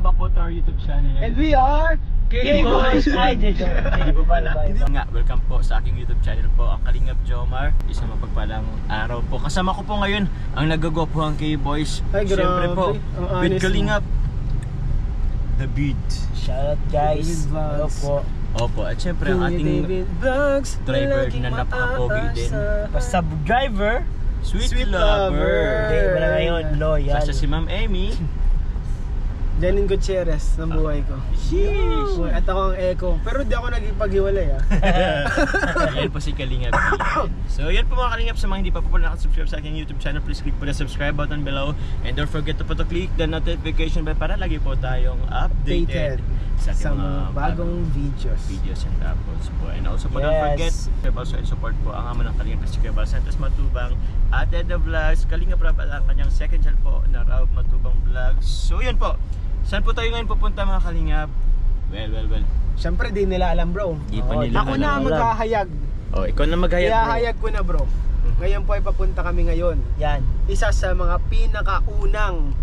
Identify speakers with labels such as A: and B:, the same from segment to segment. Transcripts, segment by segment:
A: welcome back po to our YouTube channel.
B: And we are
A: K-Boys!
B: Hindi ko pala.
A: Nga, welcome po sa aking YouTube channel po, ang Kalingap Jomar. Isang mapagpalang araw po. Kasama ko po ngayon ang nagagwapuhang K-Boys.
B: Ay, grabe.
A: Siyempre po, with Kalingap The Beat.
B: Shoutout guys. Hello po.
A: Opo, at siyempre ang ating driver na napaka-pogi din.
B: Basta driver,
A: Sweet Lover.
B: Day mo na ngayon, loyal.
A: Basta si Ma'am Amy.
B: Janine Gutierrez ng buhay ko.
A: Sheesh!
B: At ako ang Echo. Pero di ako nagipag-iwalay
A: Yan po si Kalingap. So yan po mga Kalingap, sa mga hindi pa po nakasubscribe sa aking YouTube channel, please click po the subscribe button below. And don't forget to click the notification bell para lagi po tayong updated sa ating mga
B: bagong videos.
A: And tapos po. And also po don't forget to also support po ang ama ng Kalingap si Kuya Bal Santos Matubang at Ed the Vlogs, Kalingap Rap at ang kanyang second channel po na Rap Matubang Vlogs. So yun po. Saan po tayo ngayon pupunta mga Kalingap? Well.
B: Siyempre di nila alam bro.
A: Di pa nila
B: Ako na ang maghahayag.
A: Oh, ikaw na maghayag bro.
B: Ihahayag ko na bro. Ngayon po ay papunta kami ngayon.
C: Yan.
B: Isa sa mga pinakaunang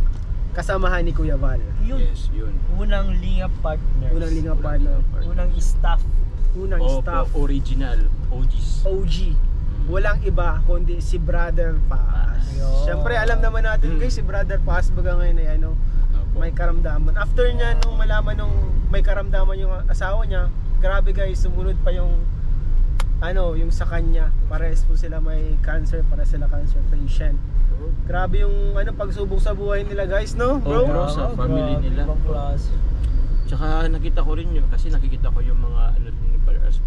B: kasamahan ni Kuya Val.
A: Yes, yun.
C: Unang Lingap partner.
B: Unang Lingap partner.
C: Unang staff.
B: Unang staff.
A: Original. OGs.
B: OG. Walang iba kundi si Brother Paas. Siyempre alam naman natin guys, si Brother Paas baga ngayon ay ano, may karamdaman. After niya nung malaman nung may karamdaman yung asawa niya, grabe guys, sumunod pa yung ano, yung sa kanya. Pares po sila may cancer, para sila cancer patient. Grabe yung ano pagsubok sa buhay nila guys, no? Bro?
A: Bro, sa family nila. Tsaka nakita ko rin yun, kasi nakikita ko yung mga ano ni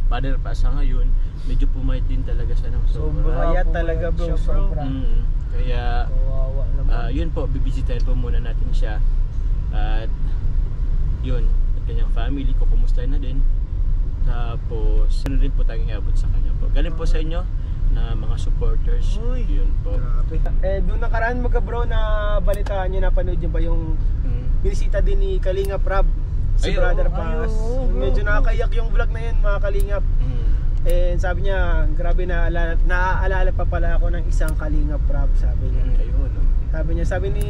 A: Father Paas ngayon, medyo pumayat din talaga siya ng sobra.
B: Kaya talaga bro, sobra.
A: Kaya yun po, bibisitahin po muna natin siya. At yun, at kanyang family ko, kumusta na din. Tapos ano rin po tayong iabot sa kanya po. Galing po sa inyo na mga supporters. Yun po.
B: Doon nakaraan mga bro na balitaan nyo, napanood nyo ba yung binisita din ni Kalingap Rab, si Brother Paas. Medyo nakakaiyak yung vlog na yun mga Kalingap. And sabi niya, grabe naaalala pa pala ako ng isang Kalingap Rab, sabi niya. Sabi ni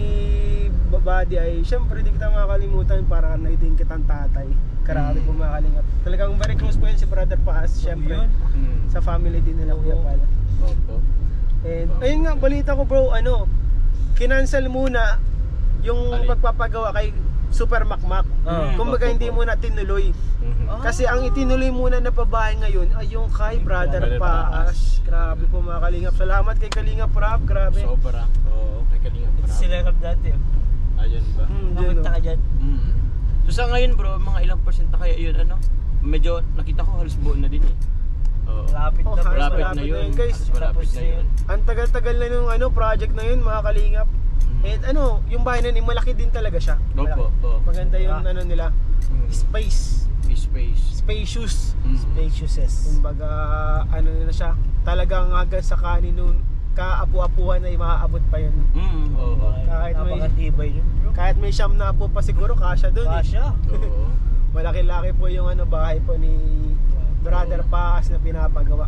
B: Babadi ay, syempre di kita makakalimutan para naitin kitang tatay. Grabe po mga Kalingap. Talagang very close po yun si Brother Paas, syempre. Sa family din nila Kuya Pala. And ayun nga, balita ko bro, ano, kinancel muna yung pagpapagawa kay Super Makmak. Kumbaga hindi muna tinuloy. Kasi ang itinuloy muna na pabahay ngayon ay yung kay Brother Paas. Grabe po mga Kalingap. Salamat kay Kalingap Rap, grabe.
A: Sobra. Oo, kay Kalingap Rap.
C: Sila kap dati.
A: Ayun ba?
C: Pumunta ka dyan.
A: So sa ngayon bro, mga ilang porsyento kaya yun ano? Medyo nakita ko halos buo na din eh.
C: Lapit na bro.
A: Malapit na yun guys. Malapit na yun.
B: Ang tagal-tagal na yung ano, project na yun mga Kalingap. And ano, yung bahay na yun, malaki din talaga siya. Maganda yung ano nila, spacious. Kumbaga ano na siya, talagang hanggang sa kanin nun, kaapu-apuhan ay maaabot pa yun. Kahit may siyam na apo pa siguro, kasya dun. Malaki-laki po yung ano, bahay po ni Brother Paas na pinapagawa.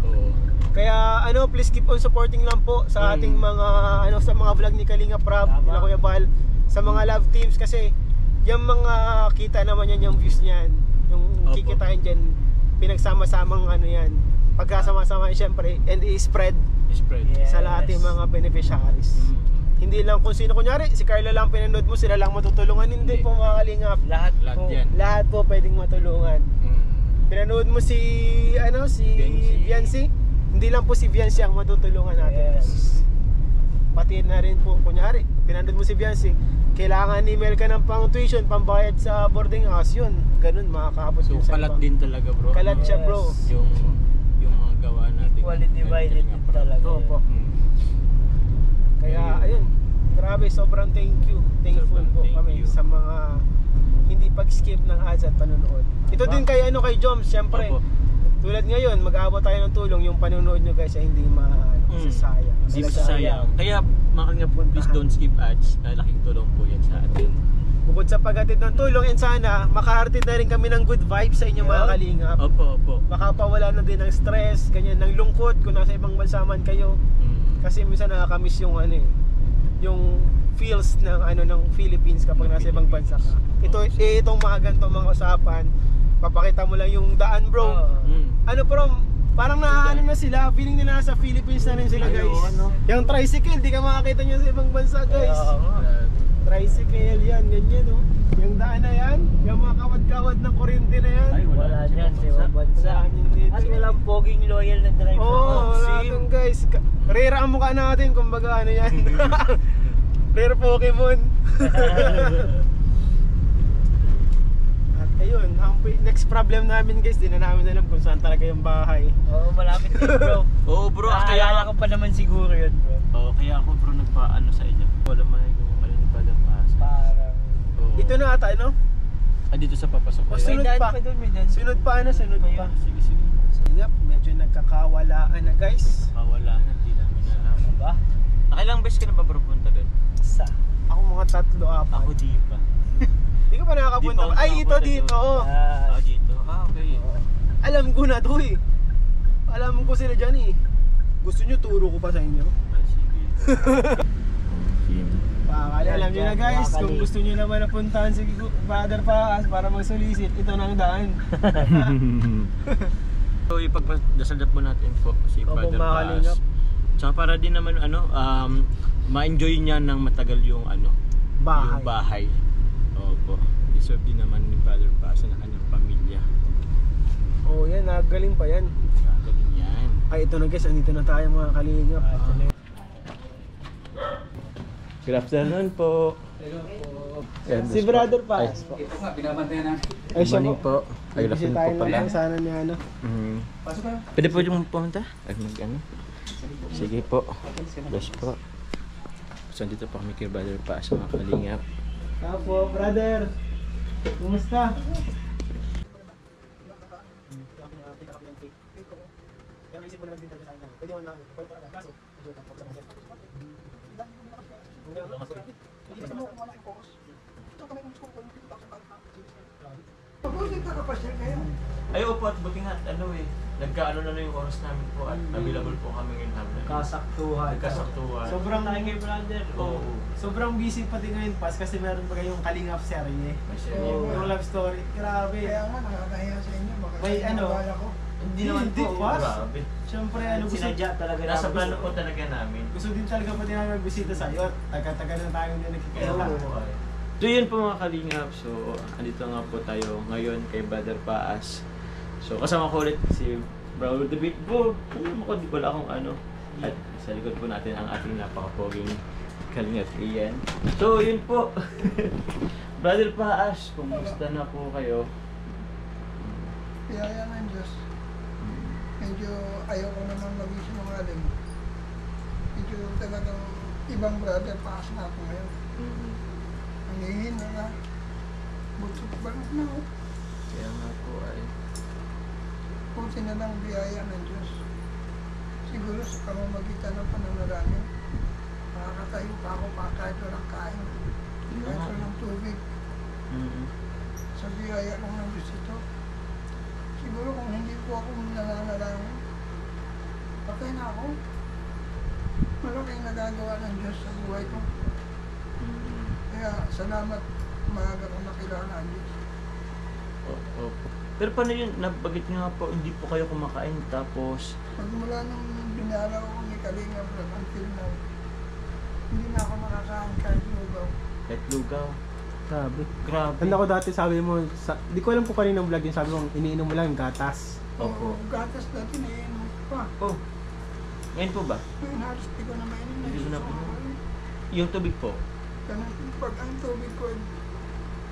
B: Kaya ano, please keep on supporting lang po sa ating mga ano, sa mga vlog ni Kalingap Rap, nila Kuya Bal, sa mga love teams, kasi yung mga kita naman yan, yung views niyan, yung kikitain diyan, pinagsama-samang ano yan, pagkasama-sama syempre, and i-spread sa lahat ng mga beneficiaries. Hindi lang kung sino, kunyari si Carla lang pinanood mo, sila lang matutulungan, hindi po mga Kalingap. Lahat po pwedeng matulungan. Pinanood mo si ano, si Viancy, hindi lang po si Viancy ang matutulungan natin. Pati na rin po, kunyari pinanood mo si Viancy, kailangan email ka ng pang tuition, pambayad sa boarding house, yun, ganun makakaabot. So
A: kalat din talaga bro.
B: Kalat siya bro.
A: Yung mga gawa natin.
C: Quality divided din talaga.
B: Kaya ayun, grabe, sobrang thankful po kami sa mga hindi pag-skip ng ads at panonood. Ito din kay ano, kay Joms, syempre. Tulad ngayon, mag-aabot tayo ng tulong, yung panonood nyo guys ay hindi masasayang.
A: Hindi masasayang. Kaya mga Kalingap, please don't skip ads. Laking tulong po yan sa atin.
B: Bukod sa paghatid ng tulong, and sana makahartid na rin kami ng good vibes sa inyo mga Kalingap. Makapawala na din ng stress, ganyan, ng lungkot kung nasa ibang bansa man kayo. Kasi minsan nakakamiss yung ano eh, yung feels ng ng Philippines kapag nasa ibang bansa ka. Itong mga ganito mga usapan, papakita mo lang yung daan, bro. Parang na sila, feeling nila nasa Philippines na rin sila, guys. Yung tricycle, di ka makakita nyo sa ibang bansa, guys. Tricycle, yan, ganyan, oh. Yung daan na yan, yung mga kawad-kawad ng kuryente na yan.
C: Wala dyan sa ibang bansa. At walang poging loyal na driver.
B: Wala dun, guys. Rare ang mukha natin, kumbaga yan. Rare Pokemon. At ayun, ang next problem namin, guys, di na namin alam kung saan talaga yung bahay.
C: Malapit din, bro.
A: Bro,
C: Kaya ko pa naman siguro yun, bro.
A: Kaya ako, bro, nagpaano sa inyo. Wala man kung ano yung Brother Paas.
C: Parang
B: Dito na ata, no?
A: Dito sa papasok
B: O,
A: kayo.
B: sunod pa. Sunod pa, sunod pa.
A: Sige.
B: Yep, medyo nagkakawalaan na, guys.
A: Wala na, di namin alam.
C: Ano ba?
A: Nakailang beses ka na ba, bro, punta doon?
C: Isa.
B: Ako mga 3, 4.
A: Ako di pa.
B: Di ka pa nakakapunta.
A: Di pa ako
B: Ay, ito
A: nakapunta
B: dito.
A: doon. Dito. Okay.
B: Alam ko na to eh. Alam ko sila dyan eh. Gusto nyo turo ko pa sa inyo?
A: Sige.
B: Alam nyo na, guys, kung gusto nyo naman napuntahan si Brother Paas para magsolicit, ito na ang daan.
A: So ipagdasal po natin po si Brother Paas. Tsaka para din naman ma-enjoy niya ng matagal yung
B: Bahay.
A: yung bahay. Opo. Deserve din naman ni Brother Paas na kanyang pamilya.
B: Oh, yan, nagaling pa yan.
A: Galing yan.
B: Ay, ito na, guys, andito na tayo mga kalingap.
A: Good afternoon po.
B: Si Brother Paas po.
D: Ito nga, binabantayan natin.
B: Ay, siya
A: Morning
B: po.
A: po. Ay, good
B: Kasi
A: afternoon
B: tayo
A: po pala.
B: lang sana niya,
D: Pasok kayo.
A: Pwede po yung pumunta? Ay, Sige po. Bless po. So, dito po kami kay Brother Paas, mga kalingap.
B: Apo, brother. Kumusta?
A: Ay, opo, at buti nga, nagkaano na yung oras namin po at available po kami ngayon namin.
B: Kasaktuhan.
A: Nagkasaktuhan.
B: Sobrang
C: kay brother.
B: Sobrang busy pati ngayon, Pas, kasi meron pa kayong Kalingap serye.
A: May serye.
B: Yung love story. Grabe.
D: Kaya nga, nakakahiya sa inyo. Baka
B: May
D: nabala ko.
A: Hindi naman po.
B: Pas.
A: Grabe.
B: Siyempre, gusto,
C: Sinadya talaga
A: Nasa
C: namin.
A: plano po talaga namin.
B: gusto din talaga pati namin magbisita sa'yo. Taga-taga na tayo na nakikita.
A: So yun po mga kalingap. So andito nga po tayo ngayon kay Brother Paas. So kasama ko ulit si Brother David po. Alam mo ko, di wala akong At sa likod po natin ang ating napakapoging kalingap Ian. So yun po. Brother Paas, kumusta na po kayo?
D: Biyaya ng Diyos. Medyo ayaw ko naman mag-isinungaling. Medyo talagang ibang brother paas na ako ngayon. Nangihin na. Butot banat na ako.
A: Kaya nga po ay
D: Buti na lang biyaya ng Diyos. Siguro sa pamamagitan ng pananalangin, makakatayo pa ako kahit walang kain. Kahit walang tubig. Sa biyaya lang ng Diyos ito. Siguro kung hindi po ako nananalangin, patay na ako. Malaking nagagawa ng Diyos sa buhay ko. Kaya salamat, maaga kong nakilala ang Diyos.
A: Opo. Pero paano yun? Nabagit nga po, hindi po kayo kumakain tapos
D: Pagmula nung binaraw ko ni Kalinga Vlog until now, hindi na ako nakakain kahit lugaw.
A: kahit lugaw.
B: Grabe.
A: Grabe.
B: Tanda ko dati sabi mo, di ko alam kung kaninang vlog yun, sabi mo, iniinom mo lang yung gatas.
A: Opo.
D: Oo, gatas dati na yun pa.
A: Oh. Ngayon po ba?
D: Ngayon halos di ko na mainom.
A: Hindi ko na
D: Diyos
A: mainom.
D: ako.
A: Yung tubig po.
D: Ganun, pag ang tubig ko,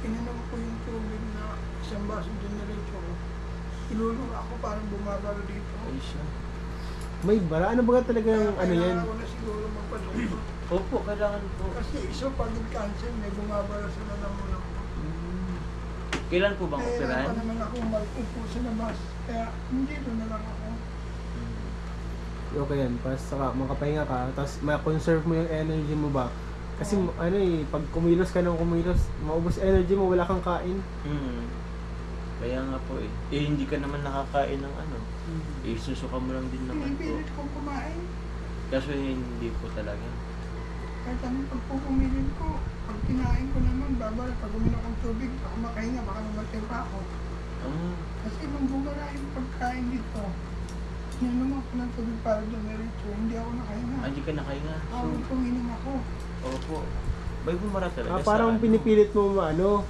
D: ininom ko yung tubig na isang baso dinerecho ko. Ilulong ako parang bumabalo dito.
A: Ay siya.
B: May bara, ano ba talaga yung yan?
D: Kailangan ko na siguro magpadoktor.
A: Opo, kailangan po.
D: Kasi isopagin cancer, may bumabalo sa lalamunan ko.
A: Kailan po bang
D: Kaya
A: operahan?
D: pa naman ako mag-upo sa labas. Kaya hindi doon na lang ako.
B: Okay yan, pas saka makapahinga ka, tapos ma-conserve mo yung energy mo ba? Kasi pag kumilos ka ng kumilos, maubos energy mo, wala kang kain.
A: Kaya nga po eh. Hindi ka naman nakakain ng susuka mo lang din naman po.
D: Pinipilit kong kumain.
A: Kaso hindi po talaga.
D: Kahit anong pagpupumilin ko, pag kinain ko naman, babala, pag uminom akong tubig, ako makahinga, baka namatay pa ako. Kasi nung bumara yung pagkain dito, naman ako ng tubig para dumiretso, hindi ako nakahinga.
A: Hindi ka nakahinga.
D: Ako puminom ako.
A: Opo. May bumara talaga
B: Parang
A: sa
B: pinipilit mo ano.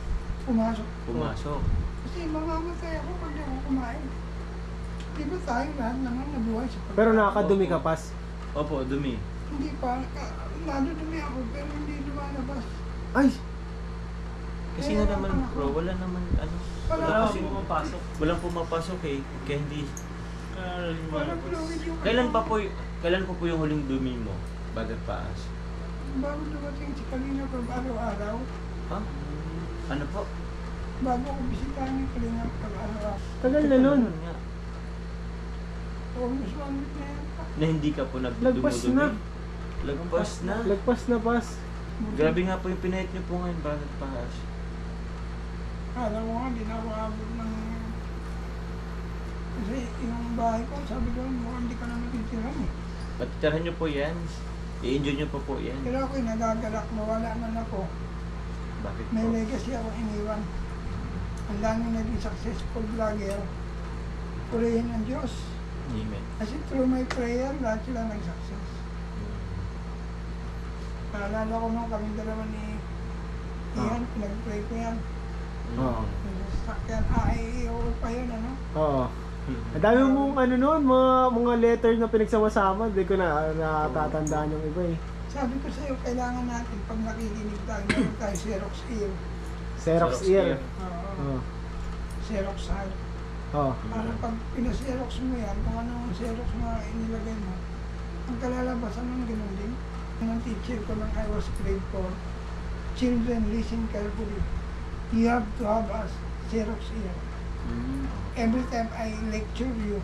D: Pumasok. Kasi mamamatay ako pag di ako kumain. Di ba tayo lahat naman nabuhay sa pagkain?
B: Pero nakakadumi ka, Pas.
A: Opo, dumi.
D: Hindi pa, nadudumi ako pero hindi lumalabas.
B: Ay!
A: Kasi nga naman bro, wala naman ano.
D: Wala
A: kasi pumapasok. Walang pumapasok eh. Kaya hindi.
D: Walang fluid yung
A: Kailan po yung huling dumi mo? Bagat paas?
D: bago dumating si Kalina Prab araw-araw,
A: Ha? Ano po?
D: bago ko bisitahin yung Kalina Prab araw-araw.
B: Tagal na nun.
A: Nga.
D: Almost 1 week na yan.
A: Na hindi ka po
B: Lagpas
A: nagdumudumi.
B: na.
A: Lagpas na.
B: Lagpas na, Pas.
A: Grabe nga po yung pinahit niyo po ngayon. Bagat paas.
D: Alam mo nga, hindi na ako abot ng... Kasi yung bahay ko, sabi ko, mukhang hindi ka na matitirahan eh.
A: Matitirahan niyo po yan. I-enjoy niyo po yan.
D: Pero ako'y nagagalak, mawala man ako.
A: Bakit
D: May
A: po?
D: legacy ako iniwan. Ang daming naging successful vlogger. Purihin ang Diyos.
A: Amen.
D: Kasi through my prayer, lahat sila nag-success. Naalala ko nung kami dalawa ni Ian, pinag-pray ko yan.
B: Oo.
D: Sakyan, oo pa yun, ano?
B: Oo. Ang dami mong ano nun, mga letter na pinagsama-sama. Hindi ko na natatandaan yung iba eh.
D: Sabi ko sa'yo, kailangan natin pag nakikinig tayo, meron tayo Xerox ear.
B: Xerox ear.
D: Oo. Xerox heart.
B: Oo.
D: Para pag pina-Xerox mo yan, kung anong Xerox na inilagay mo, ang kalalabasan ng ganun din. Ang teacher ko nang I was grade 4, children listen carefully. You have to have a Xerox ear. Every time I lecture you,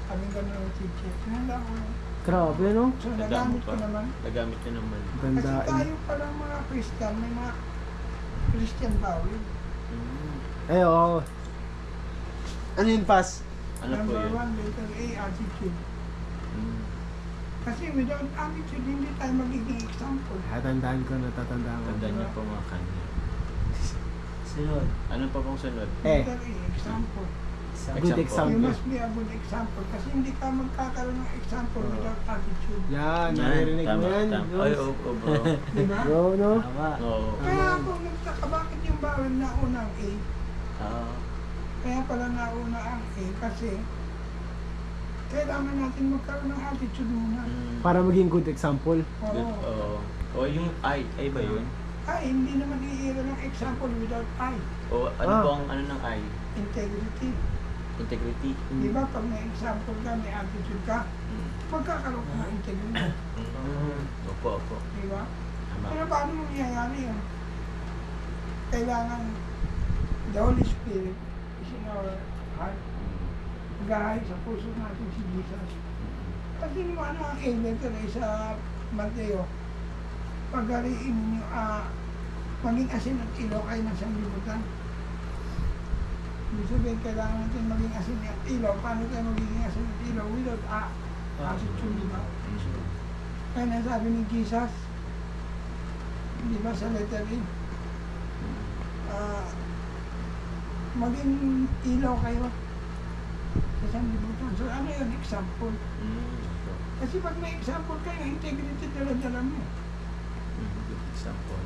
D: sabi ko ng teacher, sinanda ko.
B: Grabe, no?
D: So nagamit ko
A: pa.
D: naman.
A: Nagamit niyo naman.
D: Kasi
B: Gandaan.
D: tayo palang mga Christian, may mga Christian bawal.
B: Eh, oo. Ano yun, Pas?
A: Ano po
D: Number
A: yun?
D: 1, letter A, attitude.
A: Mm.
D: Kasi without attitude, hindi tayo magiging example.
B: Tatandaan ko, natatandaan ko.
A: Tandaan niyo po mga kanya.
C: Sunod.
A: Ano pa pong sunod?
B: Eh.
D: Letter A, example.
B: Good
D: You
B: example.
D: must be a good example. Kasi hindi ka magkakaroon ng example without attitude.
B: Yan, naririnig mo yan.
A: Ay, oo, bro.
D: Di ba?
B: Bro, no?
C: Tama.
A: Oo.
D: Kaya ako nagtaka, bakit yung bawal nauna ang A?
A: Ah,
D: Kaya pala nauna ang A kasi kailangan natin magkaroon ng attitude muna.
B: Para maging good example.
A: Good.
D: Oo.
A: Oo. O yung I ba yun?
D: Ay, hindi naman iira ng example without I.
A: O ano
B: Ah.
A: po ang ano ng I?
D: Integrity.
A: Integrity.
D: Di ba pag may example ka, may attitude ka, magkakaroon ka ng integrity.
A: Opo, opo.
D: Di ba?
A: Tama.
D: Pero paano mangyayari yun? Kailangan the Holy Spirit is in our heart. Gahay sa puso natin si Jesus. Kasi nung ano ang letter ay sa Mateo, pagariin ninyo, maging asin at ilaw kayo ng sanglibutan. Ibig sabihin, kailangan natin maging asin at ilaw. Paano tayo magiging asin at ilaw? Without attitude, di ba? Kaya nasabi ni Jesus, di ba sa letter A, maging ilaw kayo sa sanglibutan. So ano yun? Example. Kasi pag may example kayo, integrity dala-dala mo.
A: Good example.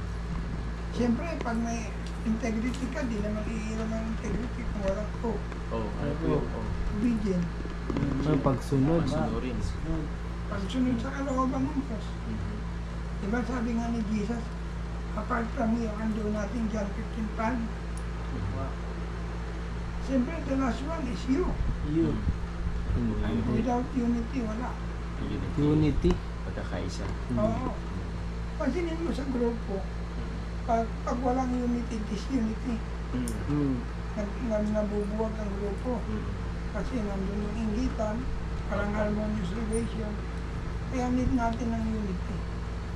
D: Siyempre, pag may integrity ka, di naman iiwan ng integrity kung walang ko.
A: Oh, ano po yun? Oh.
D: Obedient.
B: Ang pagsunod.
A: Masunurin.
D: Pagsunod sa kalooban ng Diyos. Diba sabi nga ni Jesus, apart from you, ando natin John 15:5. Siyempre, the last one is you.
C: You.
D: Without unity, wala.
B: Unity.
A: Pagkakaisa.
D: Oo. Pansinin mo sa grupo, pag walang unity, disunity. Nabubuwag ang grupo. Kasi nandun yung inggitan, parang harmonious relation. Kaya need natin ng unity.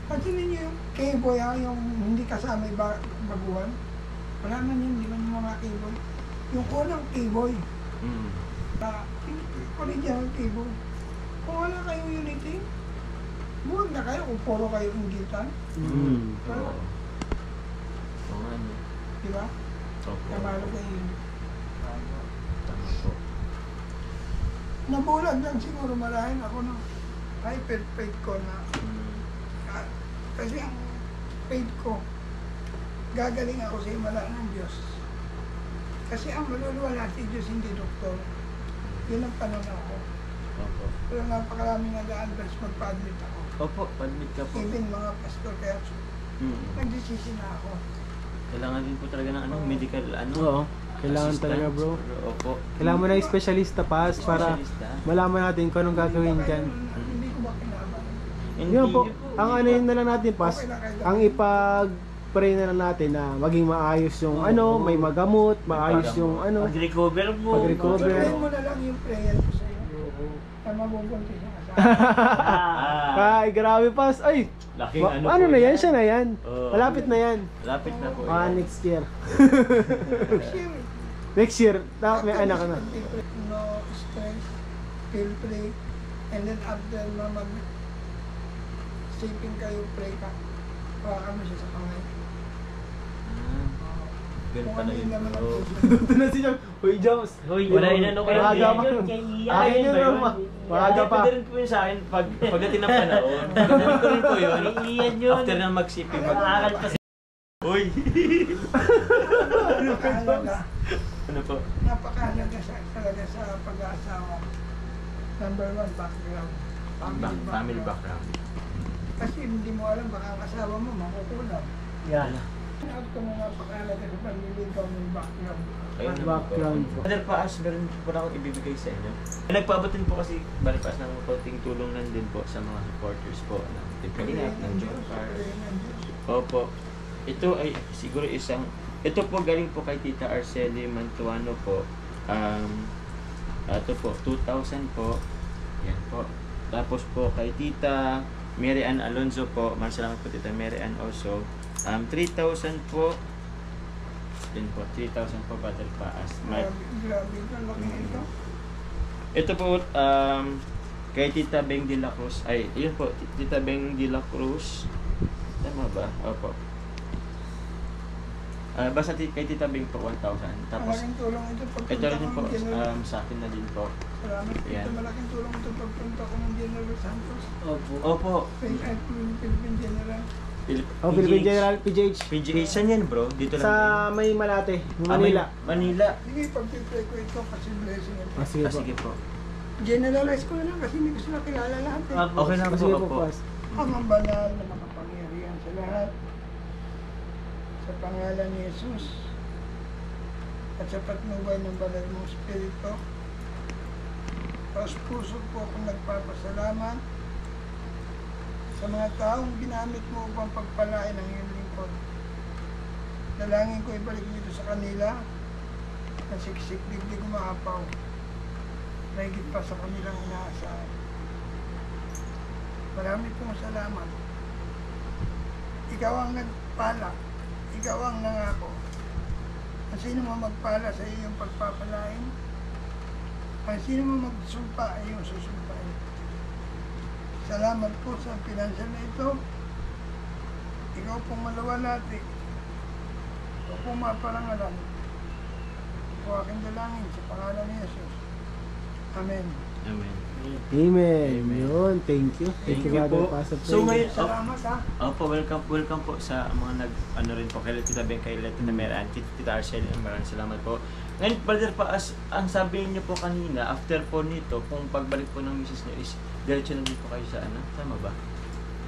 D: Kasi ninyo yung K-boy, yung hindi kasama yung baguhan. Wala na yun, hindi man yung mga K-boy. Yung unang K-boy, original K-boy. Kung wala kayong unity, Buwan na kayo kung puro kayo inggitan.
A: Oo. Oo nga, no?
D: Di ba?
A: Opo.
D: Kamalo kayo yun.
A: Tama po.
D: Nabulag lang siguro marahil ako no. Hyper-faith ko na. Kasi ang faith ko, gagaling ako sa himala ng Diyos. Kasi ang maluluwala si Diyos, hindi doktor. Yun ang pananaw ko.
A: Opo.
D: Pero napakaraming nag-a-advise magpa-admit ako.
A: Opo, padmit ka po.
D: Even mga pastor, kaya nagdesisyon na ako.
A: Kailangan din po talaga ng medical
B: Oo. Kailangan
A: assistant.
B: talaga, bro.
A: Opo.
B: Kailangan mo na yung specialista pass para
A: Specialista.
B: malaman natin kung anong gagawin dyan.
D: Hindi ko ba kinaban?
B: Yun po, ang ano yun na lang natin pass, ang ipag-pray na lang natin na maging maayos yung may magamot, maayos yung
C: Pag-recover mo.
B: Pag-recover.
D: Pray mo na lang yung prayer ko sa'yo. Na mabubuntis yung asawa.
B: Ay, grabe pass. Ay,
C: Laking
B: ano na yan? Siya na yan.
A: Oo.
B: Malapit na yan.
A: Lapit na po.
B: Next year.
D: Sure.
B: Next year, may anak ka na.
D: No stress, feel free. And then after na siping kayo, pray ka. Hawakan mo siya sa kamay.
A: Ganun
D: Kung
A: pala
D: ano
A: yun.
D: yung naman ang
A: Oo.
D: puso.
B: Ito na si Jam. Uy, Jams.
C: Hoy, wala inano ko
B: Maaga
C: lang.
B: pa. Akin yun, Roma. Maaga pa.
A: Pwede rin po yun sa akin pagdating ng panahon. Gagawin ko rin po yun.
C: Iyan yun.
A: After na magsiping
C: Mag-aaral ka sa...
A: Uy!
D: Napakahalaga.
A: Ano po?
D: Napakahalaga talaga sa pag-aasawa. Number one, background.
A: Family background.
D: Kasi hindi mo alam, baka ang asawa mo makukulang.
C: Yan.
D: Out ko na napakahalaga sa panliligaw ng background.
A: Ayun naman po.
B: Background po.
A: Brother Paas, meron po na akong ibibigay sa inyo. Nagpaabot din po kasi Brother Paas ng konting tulong lang din po sa mga supporters po ng Team Kalingap, ng John Car. Opo. Ito ay siguro ito po galing po kay Tita Arceli Mantuano po. Ito po, 2,000 po. Yan po. Tapos po kay Tita Mary Ann Alonzo po. Maraming salamat po Tita Mary Ann also. 3,000 po. Yan po, 3,000 po Brother Paas.
D: Grabe ito, laki ito.
A: Ito po, kay Tita Beng de la Cruz. Ay, yun po, Tita Beng de la Cruz. Tama ba? Opo. Basta kay Tita Beng po, 1,000. Tapos,
D: Malaking tulong ito pagpunta
A: ito rin po,
D: ko ng General.
A: sa akin na din po.
D: Salamat po
A: Yan.
D: ito. Malaking tulong ito pagpunta ko ng General Santos.
C: Opo.
A: Opo.
D: Philippine General.
B: Philippine General PGH.
A: PGH, saan yan bro? Dito lang.
B: Sa may Malate, Manila.
A: Manila.
D: Sige, pag-pray ko ito kasi blessing ito.
B: Sige po.
A: Sige po.
D: Generalize ko na lang kasi hindi ko sila kilala lahat eh.
A: Okay lang po,
B: Sige po,
A: opo.
B: pass.
D: Ang banal na makapangyarihan sa lahat. Sa pangalan ni Jesus. At sa patnubay ng banal mong Espiritu. Taos puso po akong nagpapasalamat sa mga taong ginamit mo upang pagpalain ang iyong lingkod. Dalangin ko ibalik dito sa kanila na siksik digdig umaapaw. Mahigit pa sa kanilang inaasahan. Marami pong salamat. Ikaw ang nagpala. Ikaw ang nangako. Ang sino mo magpala sa iyong pagpapalain, ang sino mo magsumpa ay iyong susumpain. Salamat po sa pinansyal na ito. Ikaw pong maluwalhati. Ikaw pong maparangalan. Ito aking dalangin sa pangalan ni Jesus. Amen.
A: Amen.
B: Amen. Yun, thank you.
A: Thank you
B: Brother
A: po.
B: Paas of
A: So
B: Prayer.
A: ngayon,
D: Salamat ha.
A: Opo, welcome po sa mga ano rin po kay Tita Beng, kay Tita Meran, Tita Arcel, maraming salamat po. Ngayon, Brother Paas, ang sabi niyo po kanina, after po nito, kung pagbalik po ng misis niyo is, diretso na din po kayo sa ano, tama ba?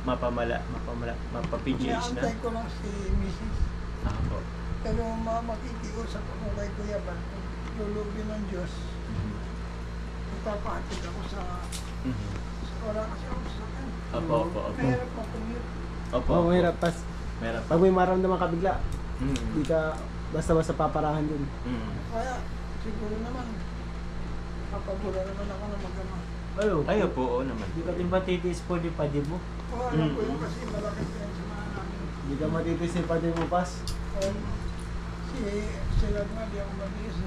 A: Mapa-PGH na?
D: Inaantay ko lang si Mrs.
A: Po.
D: Pero makikiusap ako kay Kuya Ban. Lulubin ng Diyos. Ipapahatid ako sa oras kasi ako sa akin.
A: Opo.
D: Mahirap mo commute.
A: Opo.
B: Oh, mahirap pass.
A: Mahirap.
B: Pag may maramdaman ka bigla,
A: Mm.
B: hindi ka basta-basta paparahan dun.
A: Mm.
D: Kaya siguro naman, kapagura naman ako na mag-ama.
A: Ay, opo, oo naman.
C: Hindi ka din ba titiis po ni Padi mo?
D: Oo, alam ko yun kasi malaking pinag-samahan namin.
B: Hindi ka matitisin pa din mo pass.
D: Sila nga, di ako matiis.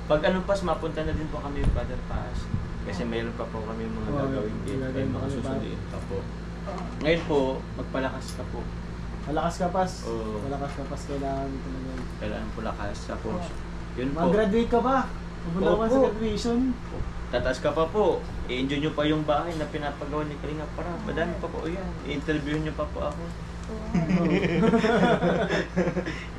A: Pag ano pas, mapunta na din po kami Brother Paas. Kasi mayroon pa po kami mga
B: Oo,
A: gagawin din. May
B: gagawin
A: mga
B: pa kami,
A: susunduin pa po. Ngayon po, magpalakas ka po.
B: Malakas ka pas.
A: Oo.
B: Malakas ka pas. Kailangan ko na yan.
A: Kailangan po lakas. Tapos, yun po.
B: Mag-graduate ka ba? Pupunta ka ba sa
A: Opo.
B: graduation?
A: Tataas ka pa po. I-enjoy nyo pa yung bahay na pinapagawa ni Kalinga para. Madami pa po yan. I-interview nyo pa po ako.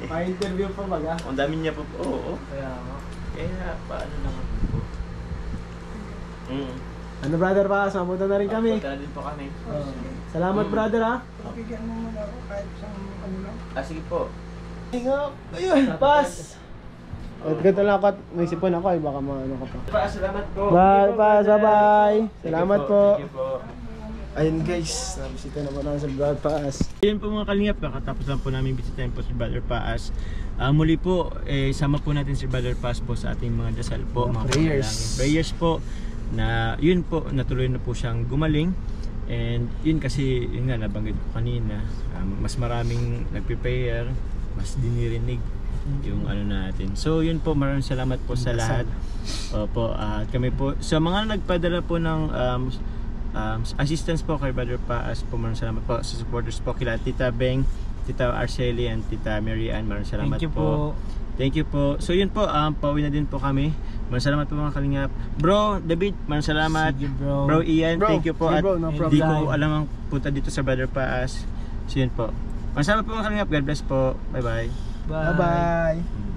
B: Pa-interview pa ba ga?
A: Ang dami niya po po. Oo.
B: Kaya nga.
A: Kaya paano naman po.
B: Ano brother pa? Samunta na rin kami.
A: Punta na din po kami.
B: Salamat brother ha.
D: Bigyan mo muna ako kahit isang ano lang.
A: Sige po.
B: Ayun, pas! At ganito lang ako at may sipon ako ay baka maano ka pa.
A: Salamat po.
B: Bye, pas, bye-bye! Salamat po!
A: Thank you po.
B: Ayun guys, nabisita na po namin sa Brother Paas.
A: Yun po mga kalingap, kakatapos lang po namin bisitahin po si Brother Paas. Muli po, sama po natin si Brother Paas po sa ating mga dasal po, mga
B: prayers.
A: Prayers po na yun po, natuloy na po siyang gumaling. And yun kasi, yun nga, nabanggit ko kanina, mas maraming nagpe-prayer, mas dinirinig yung ano natin. So yun po, maraming salamat po sa lahat. Opo, at kami po, sa mga nagpadala po ng assistance po kay Brother Paas po, maraming salamat po sa supporters po kila Tita Beng, Tita Arceli and Tita Mary Ann, maraming salamat po. Thank you po. So yun po, pauwi na din po kami. Maraming salamat po mga kalingap. Bro David, maraming salamat.
B: Sige, bro.
A: Bro Ian,
B: Bro,
A: thank you po.
B: sige,
A: At
B: bro, no problem.
A: di ko alam ang punta dito sa Brother Paas. So yun po. Maraming salamat po mga kalingap. God bless po. Bye bye.
B: Bye-bye!